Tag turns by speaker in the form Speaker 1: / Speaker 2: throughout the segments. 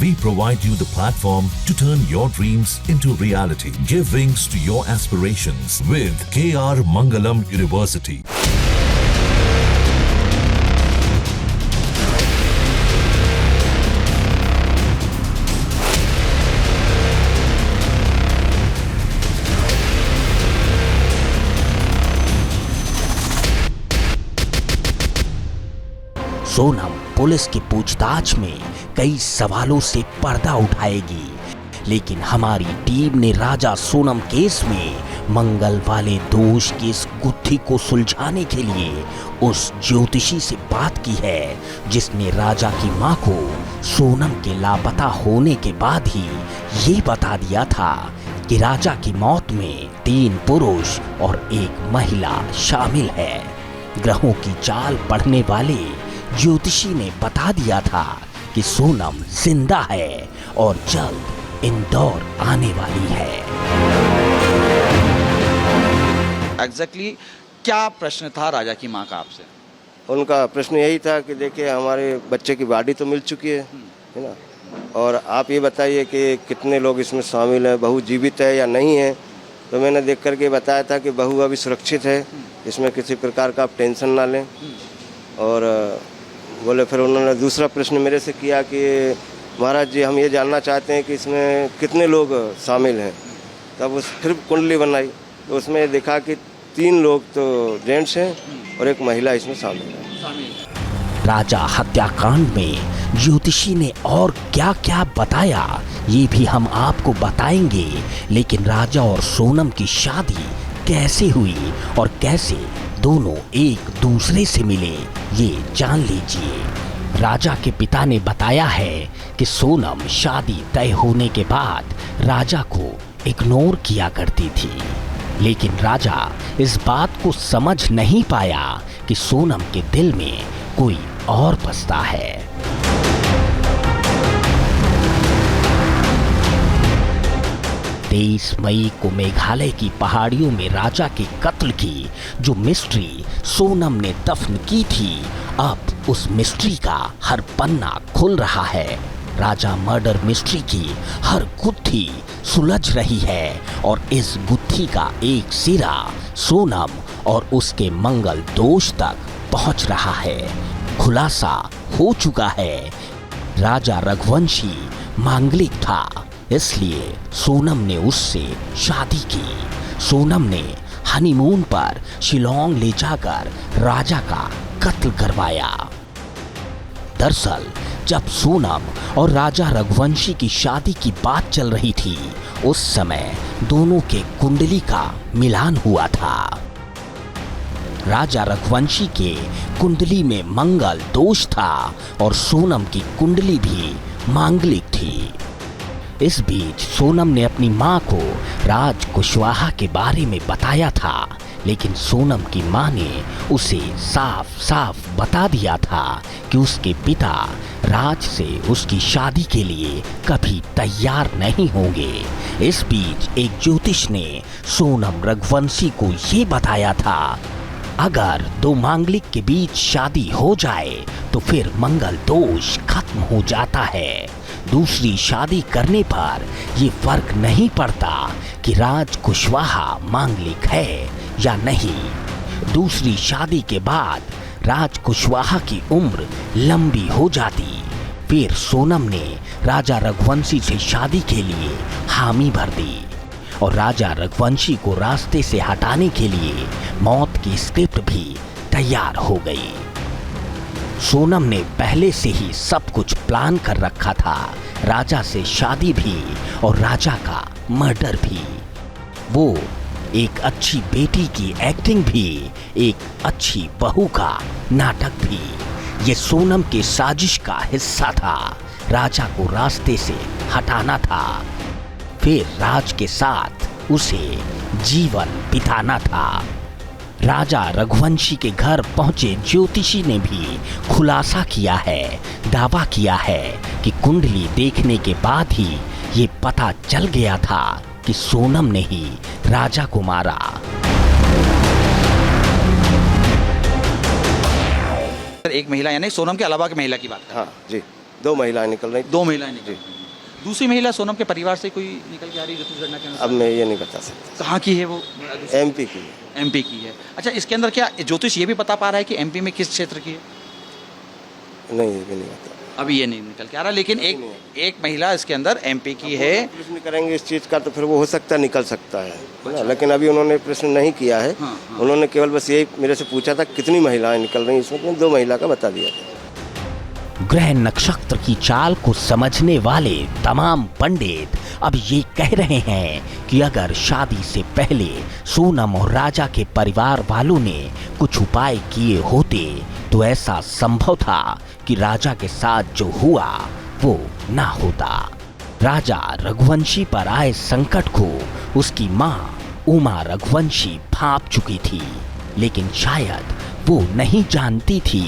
Speaker 1: We provide you the platform to turn your dreams into reality. Give wings to your aspirations with KR Mangalam University.
Speaker 2: Sonam police की पूछताछ में कई सवालों से पर्दा उठाएगी, लेकिन हमारी टीम ने राजा सोनम केस में मंगल वाले दोष की इस गुत्थी को सुलझाने के लिए उस ज्योतिषी से बात की है, जिसने राजा की मां को सोनम के लापता होने के बाद ही ये बता दिया था कि राजा की मौत में 3 पुरुष और 1 महिला शामिल है। ग्रहों की चाल पढ़ने वाले ज्योतिषी ने बता दिया था कि सोनम जिंदा है और जल्द इंदौर आने वाली है।
Speaker 3: एग्जैक्टली क्या प्रश्न था राजा की माँ का आपसे?
Speaker 4: उनका प्रश्न यही था कि देखिए हमारे बच्चे की बॉडी तो मिल चुकी है ना, और आप ये बताइए कि कितने लोग इसमें शामिल हैं, बहू जीवित है या नहीं है। तो मैंने देख करके बताया था कि बहू अभी सुरक्षित है, इसमें किसी प्रकार का आप टेंशन ना लें। और बोले फिर उन्होंने दूसरा प्रश्न मेरे से किया कि महाराज जी हम ये जानना चाहते हैं कि इसमें कितने लोग शामिल हैं। तब उस फिर कुंडली बनाई तो उसमें देखा कि 3 लोग तो जेंट्स हैं और 1 महिला इसमें शामिल है।
Speaker 2: राजा हत्याकांड में ज्योतिषी ने और क्या क्या बताया ये भी हम आपको बताएंगे, लेकिन राजा और सोनम की शादी कैसे हुई और कैसे दोनों एक दूसरे से मिले ये जान लीजिए। राजा के पिता ने बताया है कि सोनम शादी तय होने के बाद राजा को इग्नोर किया करती थी, लेकिन राजा इस बात को समझ नहीं पाया कि सोनम के दिल में कोई और बसता है। 23 मई को मेघालय की पहाड़ियों में राजा के कत्ल की जो मिस्ट्री सोनम ने दफन की थी, अब उस मिस्ट्री का हर पन्ना खुल रहा है। राजा मर्डर मिस्ट्री की हर गुत्थी सुलझ रही है और इस गुत्थी का एक सिरा सोनम और उसके मंगल दोष तक पहुंच रहा है। खुलासा हो चुका है, राजा रघुवंशी मांगलिक था, इसलिए सोनम ने उससे शादी की। सोनम ने हनीमून पर शिलोंग ले जाकर राजा का कत्ल करवाया। दरअसल जब सोनम और राजा रघुवंशी की शादी की बात चल रही थी, उस समय दोनों के कुंडली का मिलान हुआ था। राजा रघुवंशी के कुंडली में मंगल दोष था और सोनम की कुंडली भी मांगलिक थी। इस बीच सोनम ने अपनी मां को राज कुशवाहा के बारे में बताया था, लेकिन सोनम की मां ने उसे साफ साफ बता दिया था कि उसके पिता राज से उसकी शादी के लिए कभी तैयार नहीं होंगे। इस बीच एक ज्योतिष ने सोनम रघुवंशी को ये बताया था, अगर 2 मांगलिक के बीच शादी हो जाए तो फिर मंगल दोष खत्म हो जाता है। दूसरी शादी करने पर ये फर्क नहीं पड़ता कि राज कुशवाहा मांगलिक है या नहीं। दूसरी शादी के बाद राज कुशवाहा की उम्र लंबी हो जाती। फिर सोनम ने राजा रघुवंशी से शादी के लिए हामी भर दी और राजा रघुवंशी को रास्ते से हटाने के लिए मौत की स्क्रिप्ट भी तैयार हो गई। सोनम ने पहले से ही सब कुछ प्लान कर रखा था, राजा से शादी भी और राजा का मर्डर भी। वो एक अच्छी बेटी की एक्टिंग भी, एक अच्छी बहू का नाटक भी, ये सोनम के साजिश का हिस्सा था। राजा को रास्ते से हटाना था, फिर राज के साथ उसे जीवन बिताना था। राजा रघुवंशी के घर पहुंचे ज्योतिषी ने भी खुलासा किया है, दावा किया है कि कुंडली देखने के बाद ही ये पता चल गया था कि सोनम ने ही राजा को मारा।
Speaker 3: एक महिला यानी सोनम के अलावा की महिला की बात है।
Speaker 4: हाँ जी, 2 महिलाएं निकल रही।
Speaker 3: 2 महिलाएं निकल रही हैं। दूसरी महिला सोनम के परिवार से कोई निकल के आ रही है ज्योतिष गणना के अनुसार?
Speaker 4: अब मैं ये नहीं बता सकता।
Speaker 3: कहाँ की है वो?
Speaker 4: MP की है।
Speaker 3: एमपी की है। अच्छा, इसके अंदर क्या ज्योतिष ये भी बता पा रहा है कि एमपी में किस क्षेत्र की है?
Speaker 4: नहीं, ये भी नहीं बता।
Speaker 3: अभी ये नहीं निकल के आ रहा, लेकिन एक महिला इसके अंदर एमपी की है।
Speaker 4: प्रश्न करेंगे इस चीज़ का तो फिर वो हो सकता है निकल सकता है ना, लेकिन अभी उन्होंने प्रश्न नहीं किया है। उन्होंने केवल बस यही मेरे से पूछा था कितनी महिलाएं निकल रही हैं, इसमें मैंने 2 महिला का बता दिया था।
Speaker 2: ग्रह नक्षत्र की चाल को समझने वाले तमाम पंडित अब ये कह रहे हैं कि अगर शादी से पहले सोनम और राजा के परिवार वालों ने कुछ उपाय किए होते तो ऐसा संभव था कि राजा के साथ जो हुआ वो ना होता। राजा रघुवंशी पर आए संकट को उसकी माँ उमा रघुवंशी भांप चुकी थी, लेकिन शायद वो नहीं जानती थी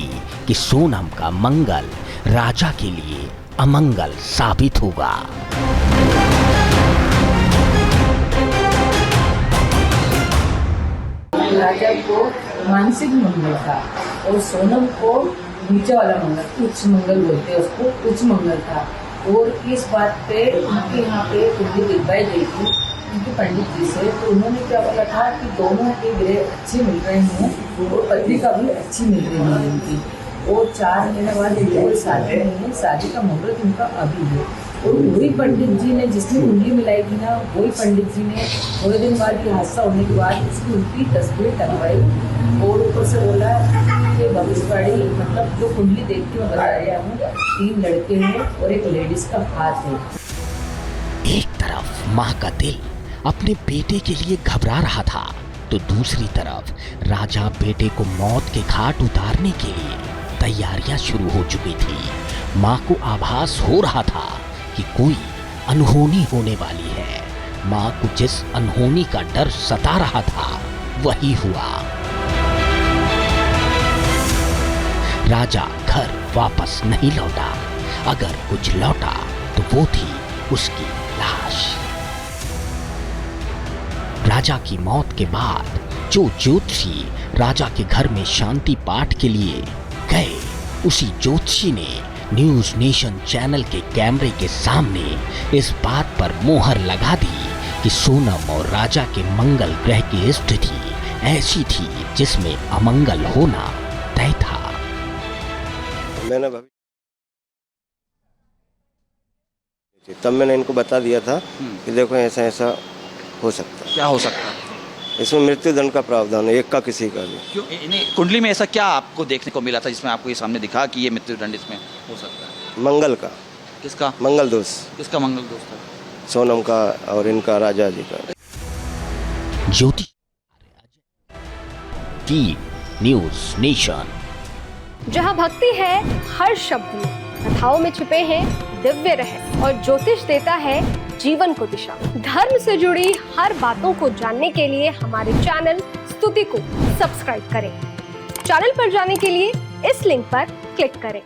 Speaker 2: कि सोनम का मंगल राजा के लिए अमंगल साबित होगा।
Speaker 5: राजा को मानसिक मंगल था और सोनम को नीचे वाला मंगल, उच्च मंगल बोलते हैं उसको, उच्च मंगल था। और इस बात पे उनके यहाँ पे कुंडली दिखवाई गई थी उनके पंडित जी से, तो उन्होंने क्या बोला था कि दोनों के ग्रह अच्छे मिल रहे हैं और पत्रिका भी अच्छी मिल रही है उनकी, और 4 महीने बाद बिल्कुल शादी नहीं है, शादी का मुहूर्त उनका अभी है। और वही पंडित जी ने जिसने कुंडली मिलाई थी ना, वही पंडित जी ने थोड़े दिन बाद ये हादसा होने के बाद इसकी उल्टी तस्वीर टंगवाई और ऊपर से बोला कि भविष्यवाणी, मतलब जो कुंडली देख के मैं बता रहा हूँ, 3 लड़के हैं और एक लेडीज का हाथ है।
Speaker 2: एक तरफ माँ का दिल अपने बेटे के लिए घबरा रहा था, तो दूसरी तरफ राजा बेटे को मौत के घाट उतारने के लिए तैयारियां शुरू हो चुकी थी। माँ को आभास हो रहा था कि कोई अनहोनी होने वाली है। माँ को जिस अनहोनी का डर सता रहा था वही हुआ। राजा घर वापस नहीं लौटा, अगर कुछ लौटा तो वो थी उसकी लाश। राजा की मौत के बाद जो ज्योतिषी राजा के घर में शांति पाठ के लिए गए, उसी ज्योतिषी ने न्यूज नेशन चैनल के कैमरे के सामने इस बात पर मोहर लगा दी कि सोनम और राजा के मंगल ग्रह की स्थिति ऐसी थी जिसमें अमंगल होना तय था।
Speaker 4: मैंने तब मैंने इनको बता दिया था कि देखो ऐसा ऐसा हो सकता है।
Speaker 3: क्या हो सकता है?
Speaker 4: इसमें मृत्युदंड का प्रावधान है, एक का किसी का भी।
Speaker 3: क्यों इन्हें कुंडली में ऐसा क्या आपको देखने को मिला था जिसमें आपको ये सामने दिखा कि ये मृत्युदंड इसमें हो सकता है?
Speaker 4: मंगल का।
Speaker 3: किसका
Speaker 4: मंगल दोष?
Speaker 3: किसका मंगल दोष था?
Speaker 4: सोनम का और इनका राजा जी का।
Speaker 2: ज्योति की न्यूज नेशन।
Speaker 6: जहां भक्ति है हर शब्द में, कथाओं में छुपे हैं दिव्य रहस्य और ज्योतिष देता है जीवन को दिशा। धर्म से जुड़ी हर बातों को जानने के लिए हमारे चैनल स्तुति को सब्सक्राइब करें। चैनल पर जाने के लिए इस लिंक पर क्लिक करें।